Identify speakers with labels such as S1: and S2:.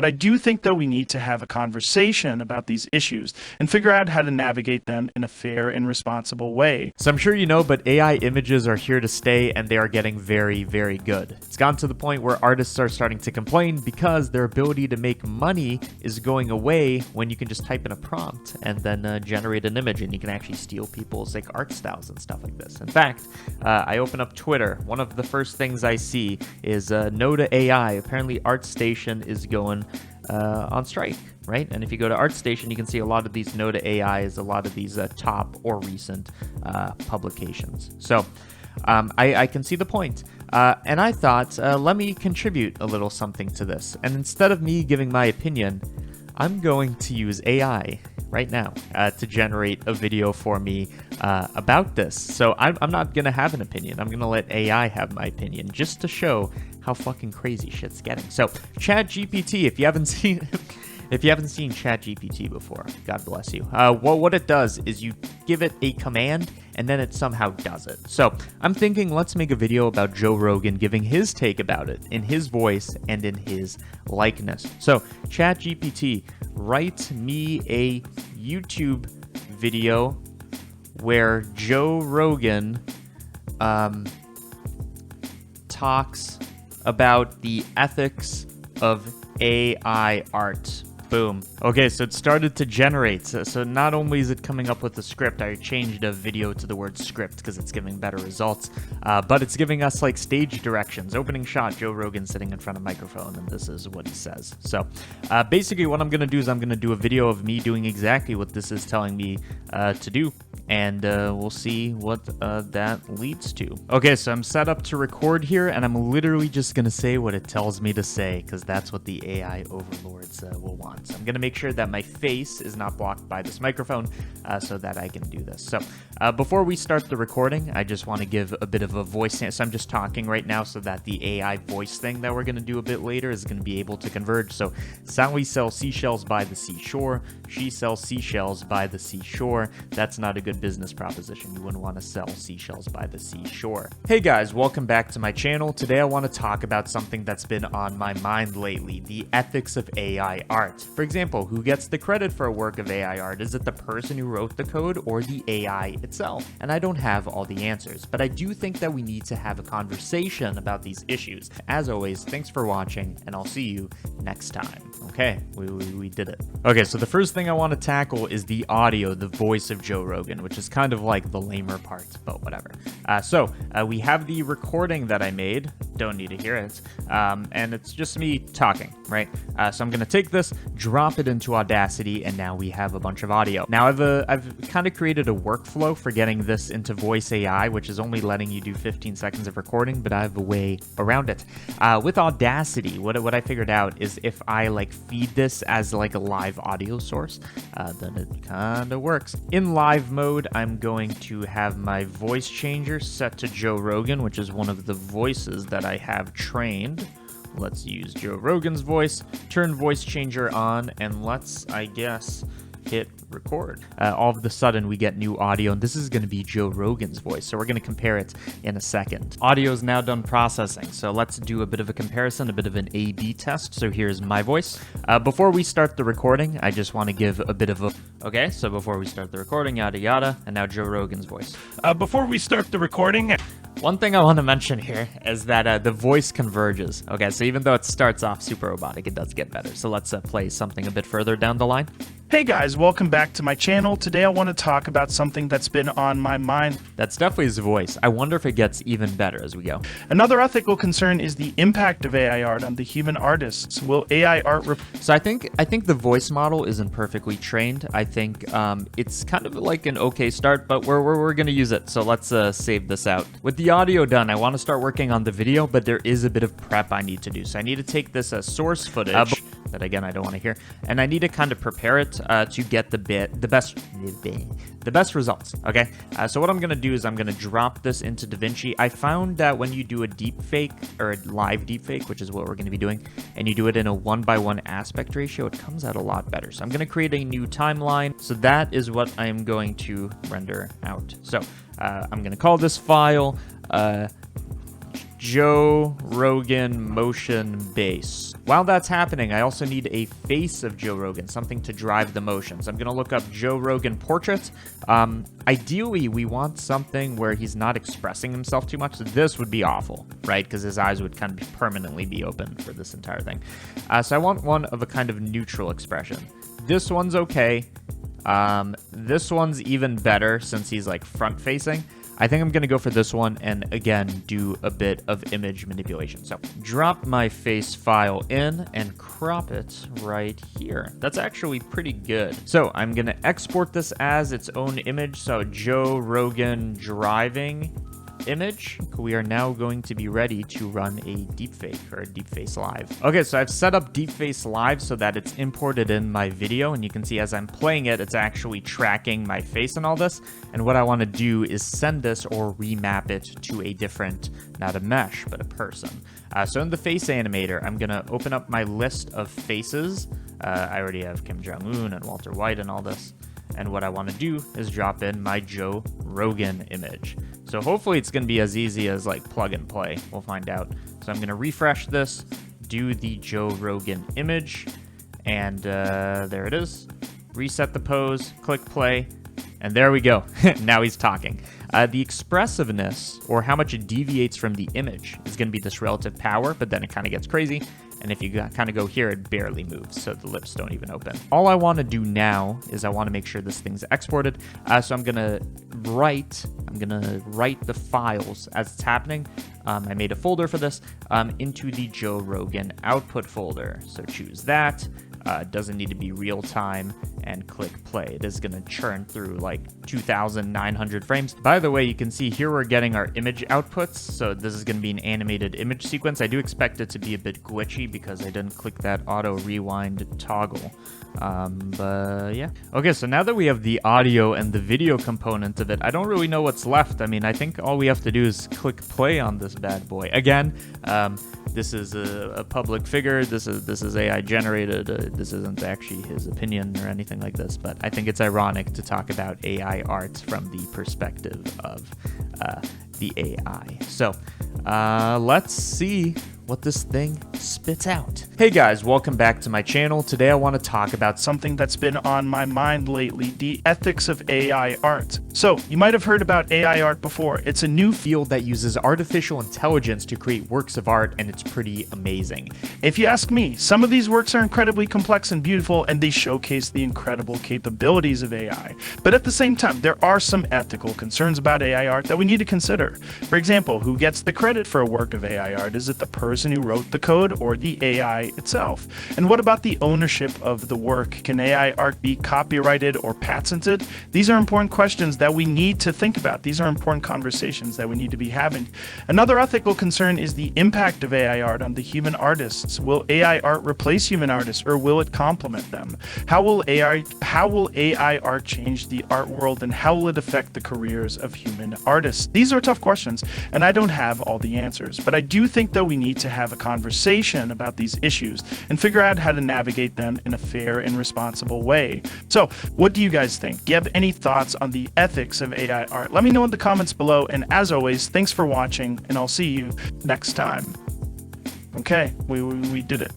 S1: But I do think, though, we need to have a conversation about these issues and figure out how to navigate them in a fair and responsible way.
S2: So I'm sure you know, but AI images are here to stay, and they are getting very, very good. It's gotten to the point where artists are starting to complain because their ability to make money is going away when you can just type in a prompt and then generate an image, and you can actually steal people's like art styles and stuff like this. In fact, I open up Twitter. One of the first things I see is no to AI. Apparently, Artstation is going on strike, right? And if you go to Artstation, you can see a lot of these no to AIs, a lot of these top or recent publications. So I can see the point. And I thought, let me contribute a little something to this. And instead of me giving my opinion, I'm going to use AI right now to generate a video for me about this. So I'm not going to have an opinion. I'm going to let AI have my opinion just to show how fucking crazy shit's getting. So ChatGPT, if you haven't seen... If you haven't seen ChatGPT before, God bless you. Well, what it does is you give it a command and then it somehow does it. So I'm thinking let's make a video about Joe Rogan giving his take about it in his voice and in his likeness. So ChatGPT, write me a YouTube video where Joe Rogan talks about the ethics of AI art. Boom. Okay, so it started to generate. So not only is it coming up with a script, I changed a video to the word script because it's giving better results, but it's giving us like stage directions. Opening shot, Joe Rogan sitting in front of a microphone, and this is what he says. So basically what I'm going to do is I'm going to do a video of me doing exactly what this is telling me to do, and we'll see what that leads to. Okay, so I'm set up to record here, and I'm literally just going to say what it tells me to say because that's what the AI overlords will want. So I'm going to make sure that my face is not blocked by this microphone so that I can do this. So before we start the recording, I just want to give a bit of a voice. So I'm just talking right now so that the AI voice thing that we're going to do a bit later is going to be able to converge. So Sally sells seashells by the seashore. She sells seashells by the seashore. That's not a good business proposition. You wouldn't want to sell seashells by the seashore. Hey guys, welcome back to my channel. Today I want to talk about something that's been on my mind lately, the ethics of AI art. For example, who gets the credit for a work of AI art? Is it the person who wrote the code or the AI itself? And I don't have all the answers, but I do think that we need to have a conversation about these issues. As always, thanks for watching, and I'll see you next time. Okay, we did it. Okay, so the first thing I want to tackle is the audio, the voice of Joe Rogan, which is kind of like the lamer part, but whatever. So we have the recording that I made. Don't need to hear it. And it's just me talking, right? So I'm going to take this, drop it into Audacity, and now we have a bunch of audio. Now I've kind of created a workflow for getting this into voice AI, which is only letting you do 15 seconds of recording, but I have a way around it. With Audacity, what I figured out is if I like feed this as like a live audio source, then it kind of works. In live mode, I'm going to have my voice changer set to Joe Rogan, which is one of the voices that I have trained. Let's use Joe Rogan's voice, turn voice changer on, and let's, I guess, hit record. All of a sudden we get new audio, and this is going to be Joe Rogan's voice, so we're going to compare it in a second. Audio is now done processing, so let's do a bit of a comparison, a bit of an A/B test. So here's my voice. Before we start the recording, I just want to give a bit of a... Okay, so before we start the recording, yada yada, and now Joe Rogan's voice.
S1: Before we start the recording...
S2: One thing I want to mention here is that the voice converges. Okay, so even though it starts off super robotic, it does get better. So let's play something a bit further down the line.
S1: Hey guys, welcome back to my channel. Today I want to talk about something that's been on my mind.
S2: That's definitely his voice. I wonder if it gets even better as we go.
S1: Another ethical concern is the impact of AI art on the human artists. Will AI art...
S2: So I think the voice model isn't perfectly trained. I think it's kind of like an okay start, but we're going to use it. So let's save this out. With the audio done, I want to start working on the video, but there is a bit of prep I need to do. So I need to take this source footage that again I don't want to hear, and I need to kind of prepare it to get the best results. Okay, so what I'm gonna do is I'm gonna drop this into DaVinci. I found that when you do a deepfake or a live deepfake, which is what we're gonna be doing, and you do it in a 1:1 aspect ratio, it comes out a lot better. So I'm gonna create a new timeline. So that is what I'm going to render out. So I'm gonna call this file Joe Rogan motion base. While that's happening, I also need a face of Joe Rogan, something to drive the motions. I'm going to look up Joe Rogan portrait. Ideally, we want something where he's not expressing himself too much. So this would be awful, right? Because his eyes would kind of permanently be open for this entire thing. So I want one of a kind of neutral expression. This one's okay. This one's even better since he's like front facing. I think I'm going to go for this one and again do a bit of image manipulation. So drop my face file in and crop it right here. That's actually pretty good. So I'm going to export this as its own image. So Joe Rogan driving image. We are now going to be ready to run a deepfake or a deepface live. Okay, so I've set up deepface live so that it's imported in my video, and you can see as I'm playing it, it's actually tracking my face and all this. And what I want to do is send this or remap it to a different, not a mesh, but a person. So in the face animator, I'm gonna open up my list of faces. I already have Kim Jong-un and Walter White and all this. And what I want to do is drop in my Joe Rogan image. So hopefully it's going to be as easy as like plug and play. We'll find out. So I'm going to refresh this, do the Joe Rogan image, and there it is. Reset the pose, click play, and there we go. Now he's talking. The expressiveness, or how much it deviates from the image, is going to be this relative power, but then it kind of gets crazy. And if you kind of go here, it barely moves, so the lips don't even open. All I want to do now is I want to make sure this thing's exported. So I'm gonna write the files as it's happening. I made a folder for this into the Joe Rogan output folder. So choose that. Doesn't need to be real time, and click play. It is going to churn through like 2,900 frames. By the way, you can see here we're getting our image outputs. So this is going to be an animated image sequence. I do expect it to be a bit glitchy because I didn't click that auto rewind toggle. But yeah. Okay, so now that we have the audio and the video component of it, I don't really know what's left. I mean, I think all we have to do is click play on this bad boy. Again, this is a public figure. This is AI generated. This isn't actually his opinion or anything like this, but I think it's ironic to talk about AI art from the perspective of the AI. So let's see what this thing spits out. Hey guys, welcome back to my channel. Today I want to talk about
S1: something that's been on my mind lately, the ethics of AI art. So you might have heard about AI art before. It's a new
S2: field that uses artificial intelligence to create works of art, and it's pretty amazing.
S1: If you ask me, some of these works are incredibly complex and beautiful, and they showcase the incredible capabilities of AI. But at the same time, there are some ethical concerns about AI art that we need to consider. For example, who gets the credit for a work of AI art? Is it the person who wrote the code or the AI itself? And what about the ownership of the work? Can AI art be copyrighted or patented? These are important questions that we need to think about. These are important conversations that we need to be having. Another ethical concern is the impact of AI art on the human artists. Will AI art replace human artists, or will it complement them? How will AI art change the art world, and how will it affect the careers of human artists? These are tough questions, and I don't have all the answers, but I do think that we need to have a conversation about these issues and figure out how to navigate them in a fair and responsible way. So what do you guys think? Do you have any thoughts on the ethics of AI art? Let me know in the comments below, and as always, thanks for watching, and I'll see you next time. Okay, we did it.